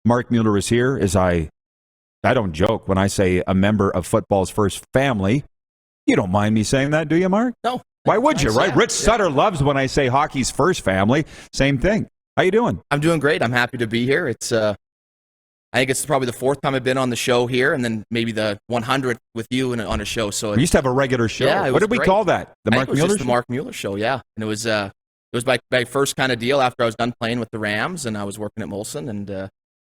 Marc Mueller is here. I don't joke when I say a member of football's first family. You don't mind me saying that, do you, Mark? No. Why would you, right? Yeah, Rich Sutter loves when I say hockey's first family. Same thing. How you doing? I'm doing great. I'm happy to be here. I think it's probably the fourth time I've been on the show here, and then maybe the 100th with you on a show. So we used to have a regular show. Yeah, what did we call that? The Marc Mueller show? The Marc Mueller show, yeah. And it was my first kind of deal after I was done playing with the Rams, and I was working at Molson, and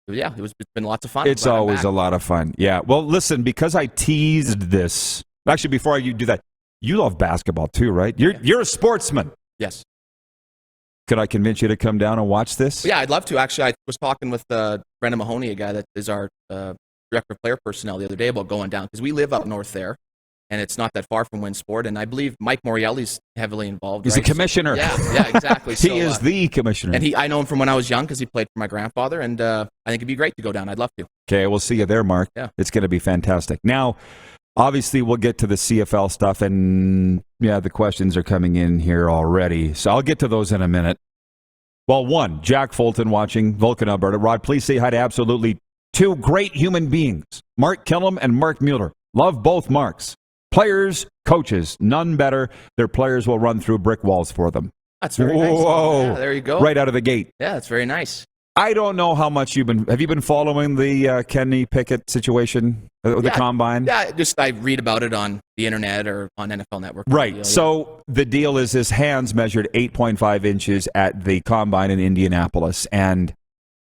it's been lots of fun. It's always a lot of fun. Yeah. Well, listen, because I teased this. Actually, before you do that, you love basketball too, right? You're a sportsman. Yes. Could I convince you to come down and watch this? Yeah, I'd love to. Actually, I was talking with Brendan Mahoney, a guy that is our director of player personnel, the other day about going down because we live up north there, and it's not that far from Winsport. And I believe Mike Morielli's heavily involved. He's the commissioner. Yeah, exactly. He is the commissioner. And I know him from when I was young because he played for my grandfather, and I think it'd be great to go down. I'd love to. Okay, we'll see you there, Mark. Yeah. It's going to be fantastic. Now, obviously, we'll get to the CFL stuff, and the questions are coming in here already. So I'll get to those in a minute. Well, one, Jack Fulton watching, Vulcan, Alberta. Rod, please say hi to absolutely two great human beings, Mark Killam and Marc Mueller. Love both Marks. Players, coaches, none better. Their players will run through brick walls for them. That's very nice. Whoa. Yeah, there you go. Right out of the gate. Yeah, that's very nice. I don't know how much have you been following the Kenny Pickett situation, the combine? Yeah, I read about it on the internet or on NFL Network. Right. So the deal is his hands measured 8.5 inches at the combine in Indianapolis. And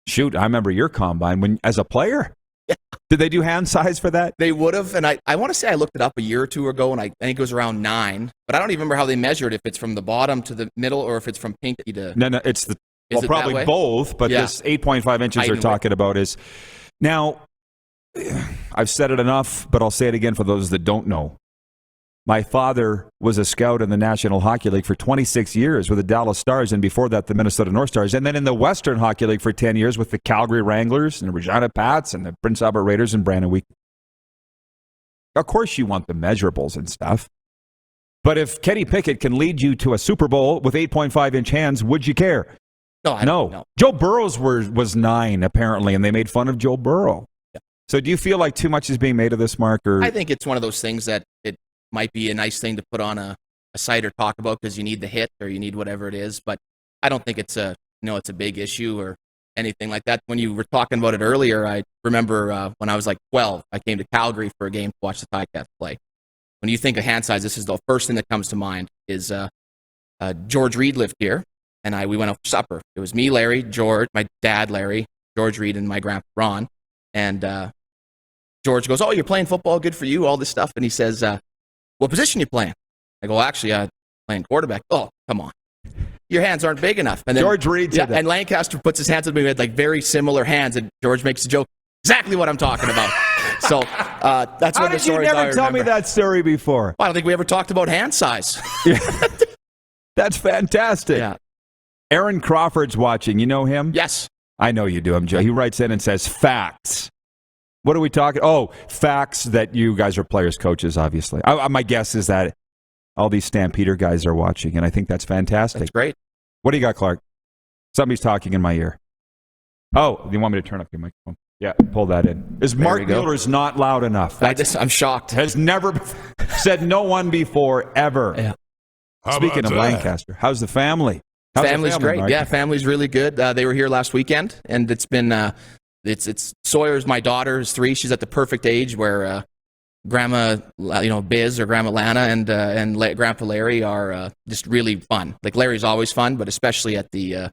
shoot, I remember your combine as a player. Yeah. Did they do hand size for that? They would have. And I want to say I looked it up a year or two ago, and I think it was around 9. But I don't even remember how they measured, if it's from the bottom to the middle or if it's from pinky to... No, it's the... Well, probably both, but this 8.5 inches they're talking about is... Now, I've said it enough, but I'll say it again for those that don't know. My father was a scout in the National Hockey League for 26 years with the Dallas Stars, and before that, the Minnesota North Stars, and then in the Western Hockey League for 10 years with the Calgary Wranglers and the Regina Pats and the Prince Albert Raiders and Brandon Wheat. Of course you want the measurables and stuff, but if Kenny Pickett can lead you to a Super Bowl with 8.5-inch hands, would you care? No. Joe Burrow's was 9, apparently, and they made fun of Joe Burrow. Yeah. So do you feel like too much is being made of this, Mark? Or? I think it's one of those things that it might be a nice thing to put on a site or talk about because you need the hit or you need whatever it is, but I don't think it's a big issue or anything like that. When you were talking about it earlier, I remember when I was like 12, I came to Calgary for a game to watch the Ticats play. When you think of hand size, this is the first thing that comes to mind is George Reed lived here. And we went out for supper. It was me, Larry, George, my dad, Larry, George Reed, and my grandpa, Ron. And George goes, "Oh, you're playing football, good for you, all this stuff." And he says, "What position you playing?" I go, "Well, actually, I'm playing quarterback." "Oh, come on. Your hands aren't big enough." And then, George Reed said that. And Lancaster puts his hands on me with like very similar hands, and George makes a joke. Exactly what I'm talking about. So that's How what the did you story never tell me that story before? Well, I don't think we ever talked about hand size. That's fantastic. Yeah. Aaron Crawford's watching. You know him? Yes. I know you do him, Joe. He writes in and says, facts. What are we talking? Oh, facts that you guys are players, coaches, obviously. My guess is that all these Stampeder guys are watching, and I think that's fantastic. That's great. What do you got, Clark? Somebody's talking in my ear. Oh, you want me to turn up your microphone? Yeah, pull that in. Marc Mueller's not loud enough. I'm shocked. Has never said no one before, ever. Yeah. Speaking of Lancaster, how's the family? Family's great. Mark? Yeah, family's really good. They were here last weekend, and it's been it's Sawyer's my daughter is 3. She's at the perfect age where Grandma Biz or Grandma Lana and Grandpa Larry are just really fun. Like Larry's always fun, but especially at the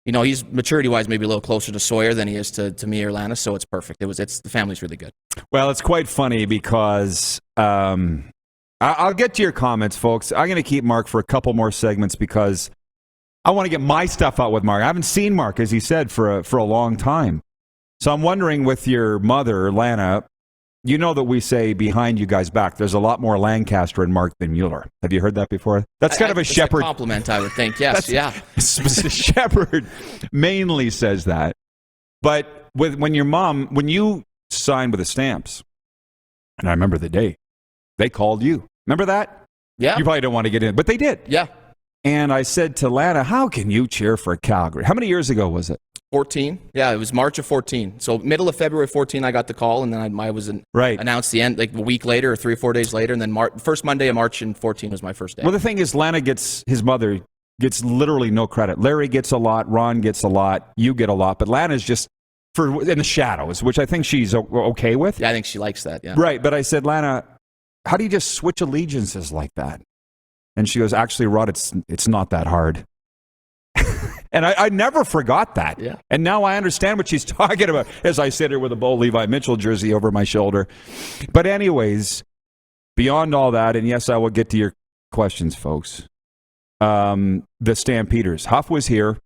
he's maturity wise maybe a little closer to Sawyer than he is to me or Lana, so it's perfect. The family's really good. Well, it's quite funny because I'll get to your comments, folks. I'm going to keep Mark for a couple more segments because I want to get my stuff out with Mark. I haven't seen Mark, as he said, for a long time. So I'm wondering with your mother, Lana, you know that we say behind you guys' back, there's a lot more Lancaster in Mark than Mueller. Have you heard that before? That's kind of a Shepherd compliment, I would think. Yes, yeah. Shepherd mainly says that. But when you signed with the Stamps, and I remember the day, they called you. Remember that? Yeah. You probably don't want to get in, but they did. Yeah. And I said to Lana, how can you cheer for Calgary? How many years ago was it? 14. Yeah, it was March of 14. So middle of February 14, I got the call, and then I was announced the end like a week later or 3 or 4 days later, and then first Monday of March in 14 was my first day. Well, the thing is, his mother gets literally no credit. Larry gets a lot, Ron gets a lot, you get a lot, but Lana's just in the shadows, which I think she's okay with. Yeah, I think she likes that, yeah. Right, but I said, Lana, how do you just switch allegiances like that? And she goes, actually, Rod, it's not that hard. And I never forgot that. Yeah. And now I understand what she's talking about as I sit here with a Bo Levi Mitchell jersey over my shoulder. But anyways, beyond all that, and yes, I will get to your questions, folks. The Stampeders. Huff was here,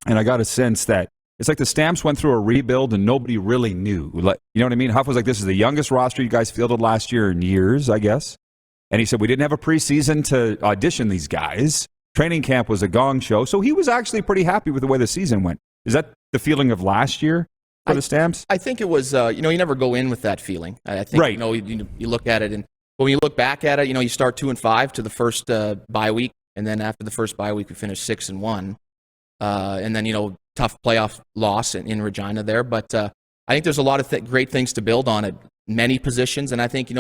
and I got a sense that it's like the Stamps went through a rebuild and nobody really knew. You know what I mean? Huff was like, this is the youngest roster you guys fielded last year in years, I guess. And he said, we didn't have a preseason to audition these guys. Training camp was a gong show. So he was actually pretty happy with the way the season went. Is that the feeling of last year for the Stamps? I think it was, you never go in with that feeling. I think, right. You look at it, and when you look back at it, you start 2-5 to the first bye week. And then after the first bye week, we finished 6-1. And then, tough playoff loss in Regina there. But I think there's a lot of great things to build on at many positions. And I think,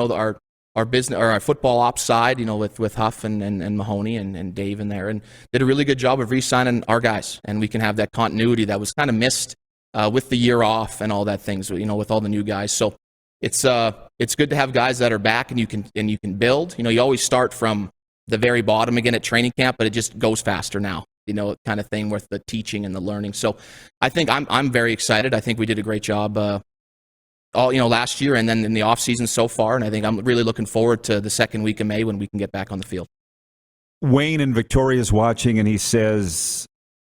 our business or our football ops side, with Huff and Mahoney and Dave in there, and did a really good job of re-signing our guys, and we can have that continuity that was kind of missed with the year off and all that things, with all the new guys. So it's good to have guys that are back and you can build. You always start from the very bottom again at training camp, but it just goes faster now. Kind of thing with the teaching and the learning. So I think I'm very excited. I think we did a great job. Last year and then in the off season so far, and I think I'm really looking forward to the second week of May when we can get back on the field. Wayne in Victoria is watching, and he says,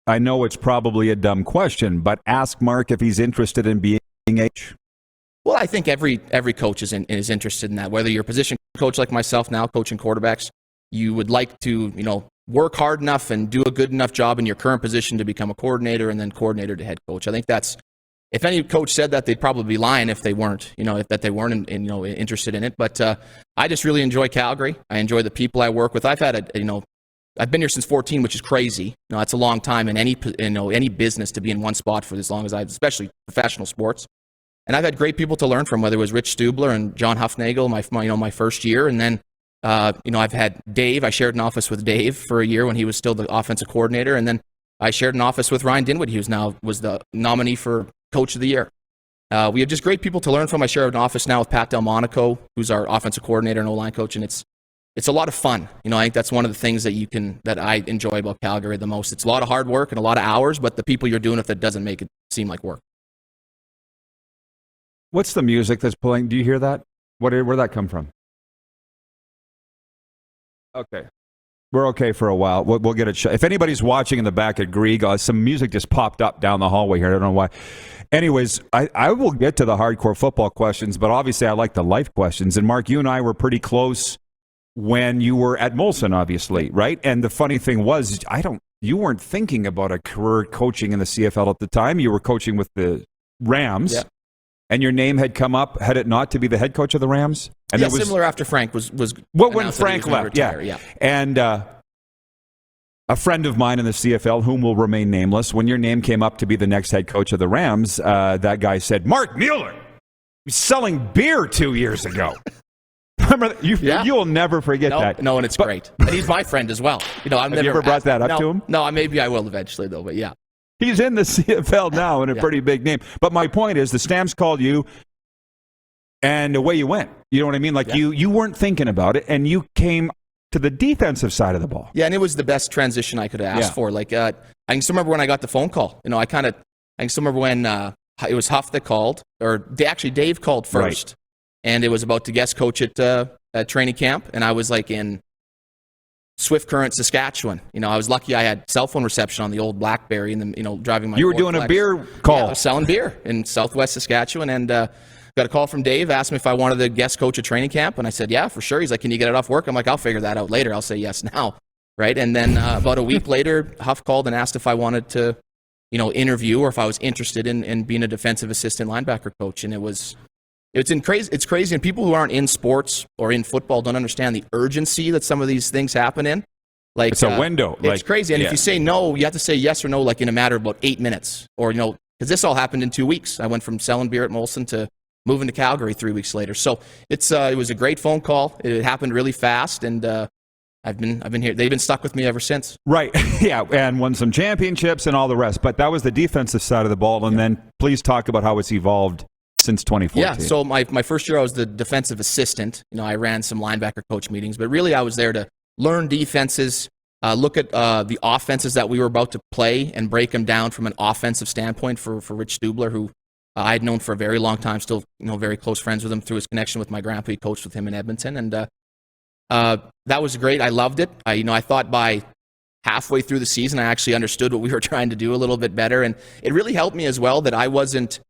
I know it's probably a dumb question, but ask Mark if he's interested in being H. Well, I think every coach is interested in that. Whether you're a position coach like myself now, coaching quarterbacks, you would like to, work hard enough and do a good enough job in your current position to become a coordinator and then coordinator to head coach. I think that's, if any coach said that, they'd probably be lying if they weren't, if they weren't interested in it. But I just really enjoy Calgary. I enjoy the people I work with. I've had I've been here since 14, which is crazy. That's a long time in any business to be in one spot for as long as especially professional sports. And I've had great people to learn from, whether it was Rich Stubler and John Huffnagel my first year, and then I've had Dave. I shared an office with Dave for a year when he was still the offensive coordinator, and then I shared an office with Ryan Dinwiddie, who's now was the nominee for Coach of the Year. We have just great people to learn from. I share an office now with Pat Delmonico, who's our offensive coordinator and O-line coach, and it's a lot of fun. I think that's one of the things that I enjoy about Calgary the most. It's a lot of hard work and a lot of hours, but the people you're doing it that doesn't make it seem like work. What's the music that's playing? Do you hear that? Where'd that come from? Okay. We're okay for a while. We'll get it. If anybody's watching in the back at Grieg, some music just popped up down the hallway here. I don't know why. Anyways, I will get to the hardcore football questions, but obviously I like the life questions. And Mark, you and I were pretty close when you were at Molson, obviously, right? And the funny thing was, you weren't thinking about a career coaching in the CFL at the time. You were coaching with the Rams. Yeah. And your name had come up, had it not, to be the head coach of the Rams? And similar after Frank was when Frank left, yeah. And a friend of mine in the CFL, whom will remain nameless, when your name came up to be the next head coach of the Rams, that guy said, Marc Mueller, he's selling beer 2 years ago. Remember, you'll never forget that. No, and it's great. And he's my friend as well. Have you ever brought that up to him? No, maybe I will eventually, though, but yeah. He's in the CFL now and a pretty big name. But my point is, the Stamps called you, and away you went. You know what I mean? Like you weren't thinking about it, and you came to the defensive side of the ball. Yeah, and it was the best transition I could have asked for. Like I can still remember when I got the phone call. I can still remember when it was Huff that called, or actually Dave called first, right. And it was about to guest coach at training camp, and I was like in Swift Current, Saskatchewan. I was lucky I had cell phone reception on the old BlackBerry and then, driving my You were doing Flex. A beer call. Yeah, I was selling beer in Southwest Saskatchewan, and got a call from Dave, asked me if I wanted to guest coach a training camp, and I said, yeah, for sure. He's like, can you get it off work? I'm like, I'll figure that out later. I'll say yes now, right? And then about a week later, Huff called and asked if I wanted to, interview or if I was interested in being a defensive assistant linebacker coach, and it's crazy, and people who aren't in sports or in football don't understand the urgency that some of these things happen in. Like, it's a window. It's crazy. And if you say no, you have to say yes or no, like in a matter of about 8 minutes. Or, because this all happened in 2 weeks. I went from selling beer at Molson to moving to Calgary 3 weeks later. So it was a great phone call. It happened really fast, and I've been here. They've been stuck with me ever since. Right. Yeah, and won some championships and all the rest. But that was the defensive side of the ball. And then please talk about how it's evolved since 2014. Yeah, so my first year I was the defensive assistant. I ran some linebacker coach meetings, but really I was there to learn defenses, look at the offenses that we were about to play and break them down from an offensive standpoint for Rich Stubler, who I had known for a very long time, still very close friends with him through his connection with my grandpa. He coached with him in Edmonton, and that was great. I loved it. I thought by halfway through the season I actually understood what we were trying to do a little bit better, and it really helped me as well that I wasn't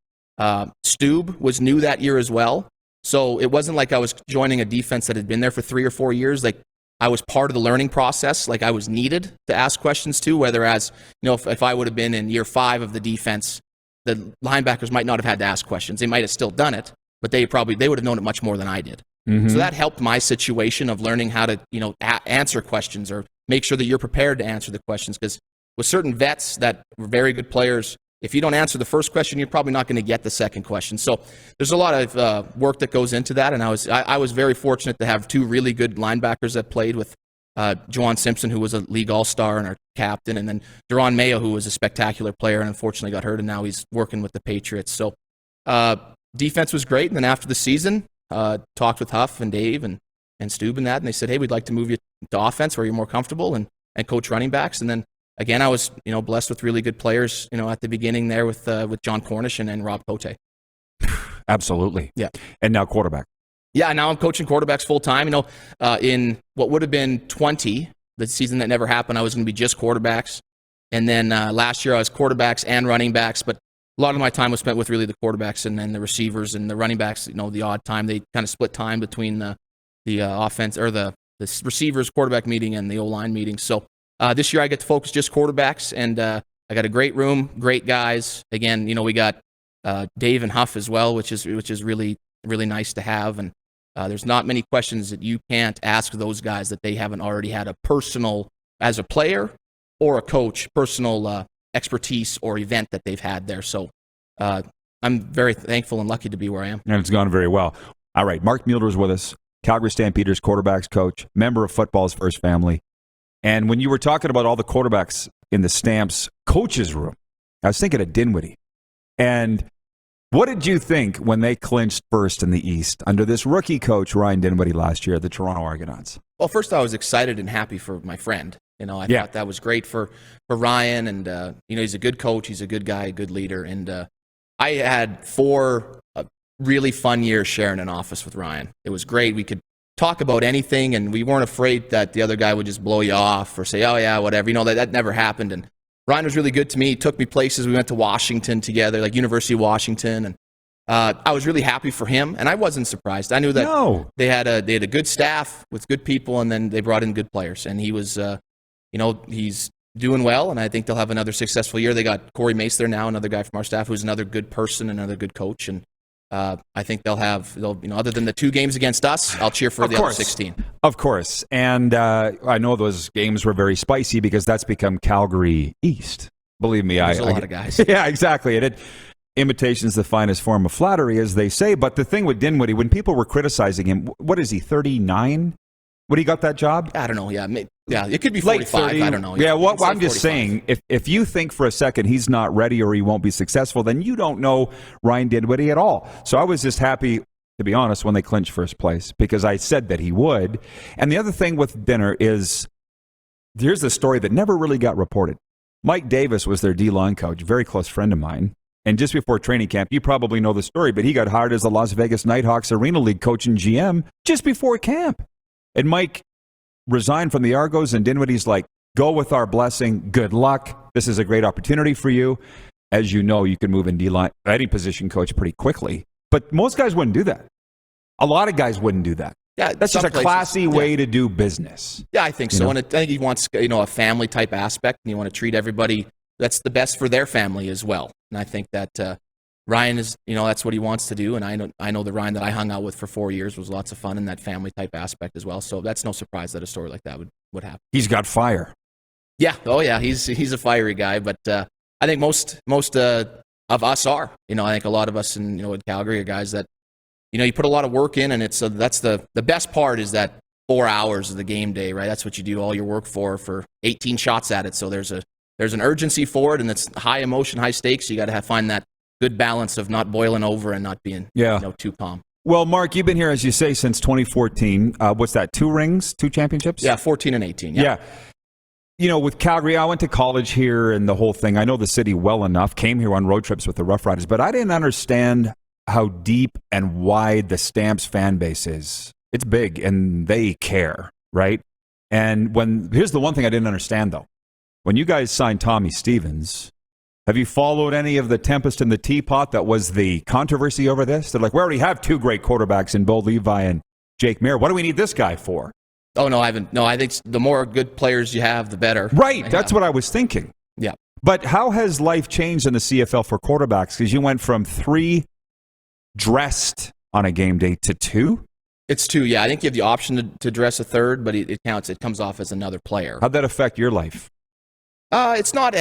Stube was new that year as well. So it wasn't like I was joining a defense that had been there for 3 or 4 years. Like, I was part of the learning process. Like, I was needed to ask questions too, whereas, if I would have been in year 5 of the defense, the linebackers might not have had to ask questions. They might have still done it, but they would have known it much more than I did. Mm-hmm. So that helped my situation of learning how to, answer questions or make sure that you're prepared to answer the questions. Because with certain vets that were very good players, if you don't answer the first question, you're probably not going to get the second question. So there's a lot of work that goes into that, and I was very fortunate to have 2 really good linebackers that played with Juwan Simpson, who was a league all-star and our captain, and then Deron Mayo, who was a spectacular player and unfortunately got hurt, and now he's working with the Patriots. So defense was great, and then after the season, talked with Huff and Dave and Stube and that, and they said, hey, we'd like to move you to offense where you're more comfortable and coach running backs. And then again, I was blessed with really good players at the beginning there with John Cornish and Rob Cote. Absolutely. Yeah. And now quarterback. Yeah, now I'm coaching quarterbacks full time. In what would have been 20, the season that never happened, I was going to be just quarterbacks. And then last year I was quarterbacks and running backs, but a lot of my time was spent with really the quarterbacks and then the receivers and the running backs. The odd time they kind of split time between the offense or the receivers quarterback meeting and the O-line meeting. So this year I get to focus just quarterbacks, and I got a great room, great guys. Again, we got Dave and Huff as well, which is really, really nice to have. And there's not many questions that you can't ask those guys that they haven't already had a personal, as a player or a coach, personal expertise or event that they've had there. So I'm very thankful and lucky to be where I am. And it's gone very well. All right, Marc Mueller is with us, Calgary Stampeders quarterbacks coach, member of football's first family. And when you were talking about all the quarterbacks in the Stamps coaches room, I was thinking of Dinwiddie. And what did you think when they clinched first in the East under this rookie coach, Ryan Dinwiddie, last year at the Toronto Argonauts? Well, first I was excited and happy for my friend. I thought that was great for Ryan. And, he's a good coach. He's a good guy, a good leader. And I had 4 really fun years sharing an office with Ryan. It was great. We could talk about anything, and we weren't afraid that the other guy would just blow you off or say, oh, yeah, whatever. That never happened. And Ryan was really good to me. He took me places. We went to Washington together, like University of Washington, and I was really happy for him, and I wasn't surprised. I knew that they had a good staff with good people, and then they brought in good players, and he was, he's doing well, and I think they'll have another successful year. They got Corey Mace there now, another guy from our staff who's another good person, another good coach, and I think they'll other than the 2 games against us, I'll cheer for the other 16. Of course. And I know those games were very spicy because that's become Calgary East. Believe me, There's a lot of guys. Yeah, exactly. Imitation's the finest form of flattery, as they say. But the thing with Dinwiddie, when people were criticizing him, what is he, 39? When he got that job? I don't know. Yeah, it could be 45. I don't know. Yeah, well, I'm just saying, if you think for a second he's not ready or he won't be successful, then you don't know Ryan Dinwiddie at all. So I was just happy, to be honest, when they clinched first place because I said that he would. And the other thing with Dinner is, here's the story that never really got reported. Mike Davis was their D-line coach, very close friend of mine. And just before training camp, you probably know the story, but he got hired as the Las Vegas Nighthawks Arena League coach and GM just before camp. And Mike resigned from the Argos, and Dinwiddie's like, go with our blessing. Good luck. This is a great opportunity for you. As you know, you can move in D-line, any position coach pretty quickly. But most guys wouldn't do that. A lot of guys wouldn't do that. Yeah, that's just a classy way to do business. Yeah, I think so. And I think he wants a family type aspect, and you want to treat everybody that's the best for their family as well. And I think that Ryan is, that's what he wants to do, and I know the Ryan that I hung out with for 4 years was lots of fun in that family type aspect as well. So that's no surprise that a story like that would happen. He's got fire. Yeah. Oh yeah. He's a fiery guy, but I think most of us are. I think a lot of us in Calgary are guys that you put a lot of work in, and that's the best part is that 4 hours of the game day, right? That's what you do all your work for 18 shots at it. So there's an urgency for it, and it's high emotion, high stakes. You got to find that good balance of not boiling over and not being too calm. Well, Mark, you've been here, as you say, since 2014. What's that, 2 rings, 2 championships? Yeah, 14 and 18. Yeah. With Calgary, I went to college here and the whole thing. I know the city well enough, came here on road trips with the Rough Riders, but I didn't understand how deep and wide the Stamps fan base is. It's big, and they care, right? And here's the one thing I didn't understand, though. When you guys signed Tommy Stevens, have you followed any of the Tempest in the Teapot that was the controversy over this? They're like, we already have 2 great quarterbacks in Bo Levi and Jake Mueller. What do we need this guy for? Oh, no, I haven't. No, I think the more good players you have, the better. Right, that's what I was thinking. Yeah. But how has life changed in the CFL for quarterbacks? Because you went from 3 dressed on a game day to 2? It's 2, yeah. I think you have the option to dress a third, but it counts. It comes off as another player. How'd that affect your life? It's not,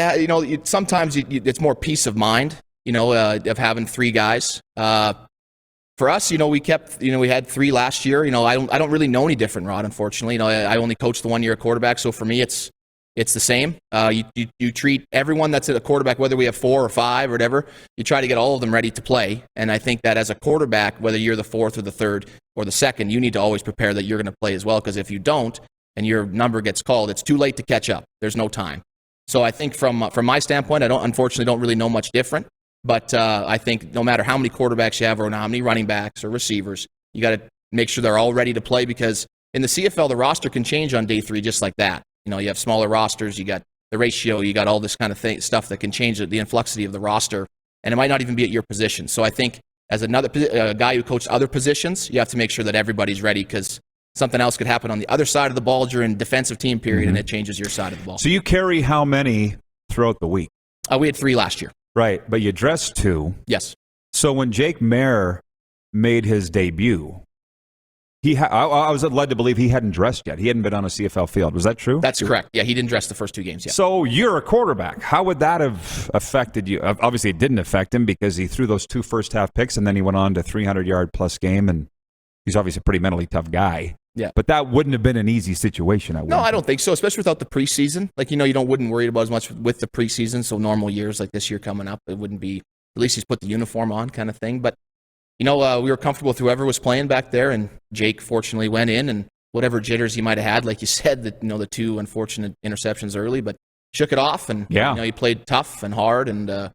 sometimes it's more peace of mind, of having 3 guys. For us, we had 3 last year. I don't really know any different, Rod, unfortunately. I only coached the 1 year at quarterback, so for me, it's the same. You treat everyone that's at a quarterback, whether we have 4 or 5 or whatever, you try to get all of them ready to play. And I think that as a quarterback, whether you're the 4th or the 3rd or the 2nd, you need to always prepare that you're going to play as well, because if you don't and your number gets called, it's too late to catch up. There's no time. So I think from my standpoint, I unfortunately don't really know much different. But I think no matter how many quarterbacks you have or how many running backs or receivers, you got to make sure they're all ready to play, because in the CFL, the roster can change on day 3 just like that. You have smaller rosters, you got the ratio, you got all this kind of stuff that can change the influxity of the roster, and it might not even be at your position. So I think as another guy who coached other positions, you have to make sure that everybody's ready, because something else could happen on the other side of the ball during defensive team period, and it changes your side of the ball. So you carry how many throughout the week? We had 3 last year. Right, but you dressed 2. Yes. So when Jake Mueller made his debut, I was led to believe he hadn't dressed yet. He hadn't been on a CFL field. Was that true? That's correct. Yeah, he didn't dress the first 2 games yet. So you're a quarterback. How would that have affected you? Obviously, it didn't affect him because he threw those 2 first-half picks, and then he went on to 300-yard-plus game, and he's obviously a pretty mentally tough guy. Yeah. But that wouldn't have been an easy situation. No, I don't think so, especially without the preseason. Like, you wouldn't worry about as much with the preseason, so normal years like this year coming up, it wouldn't be, at least he's put the uniform on kind of thing. But, we were comfortable with whoever was playing back there, and Jake fortunately went in, and whatever jitters he might have had, like you said, the 2 unfortunate interceptions early, but shook it off, and he played tough and hard, and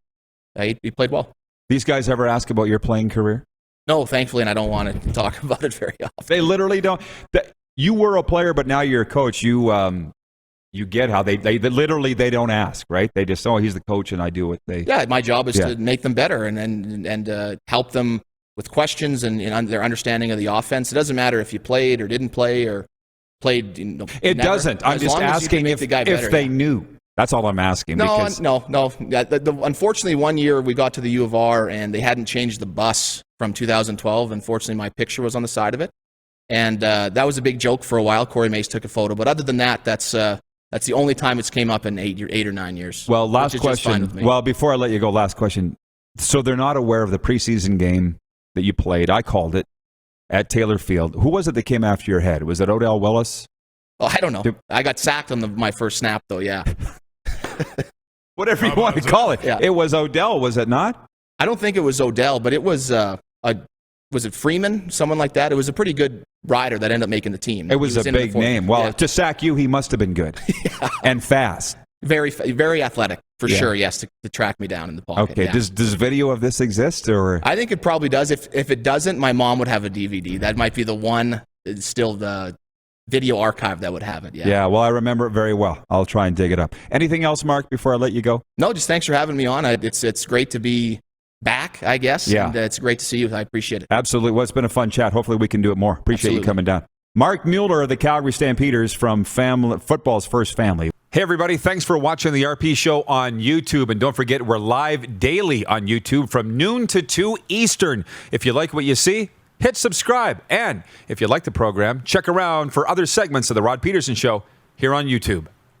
he played well. These guys ever ask about your playing career? No, thankfully, and I don't want to talk about it very often. They literally don't. You were a player, but now you're a coach. You get how they literally they don't ask, right? They just, he's the coach, and I do what they. Yeah, my job is to make them better and help them with questions and their understanding of the offense. It doesn't matter if you played or didn't play or played. It doesn't. I'm just asking if they knew. That's all I'm asking. No. Unfortunately, 1 year we got to the U of R and they hadn't changed the bus from 2012. Unfortunately, my picture was on the side of it. And that was a big joke for a while. Corey Mace took a photo. But other than that, that's the only time it's came up in 8 or 9 years. Well, last question. Well, before I let you go, last question. So they're not aware of the preseason game that you played. I called it at Taylor Field. Who was it that came after your head? Was it Odell Willis? Oh, I don't know. I got sacked on my first snap, though, yeah. Whatever you want to call it. Yeah. It was Odell, was it not? I don't think it was Odell, but it was was it Freeman? Someone like that. It was a pretty good rider that ended up making the team. It was a big name. Well, to sack you, he must have been good. And fast. Very, very athletic, for sure, yes, to track me down in the pocket. Okay, does video of this exist? Or I think it probably does. If it doesn't, my mom would have a DVD. That might be the one, still the video archive that would have it, Yeah, well, I remember it very well. I'll try and dig it up. Anything else, Mark, before I let you go? No, just thanks for having me on. It's great to be back, I guess. Yeah. And it's great to see you. I appreciate it. Absolutely. Well, it's been a fun chat. Hopefully we can do it more. Appreciate you coming down. Marc Mueller of the Calgary Stampeders from football's first family. Hey, everybody. Thanks for watching the RP Show on YouTube. And don't forget, we're live daily on YouTube from noon to 2 Eastern. If you like what you see, hit subscribe. And if you like the program, check around for other segments of the Rod Pedersen Show here on YouTube.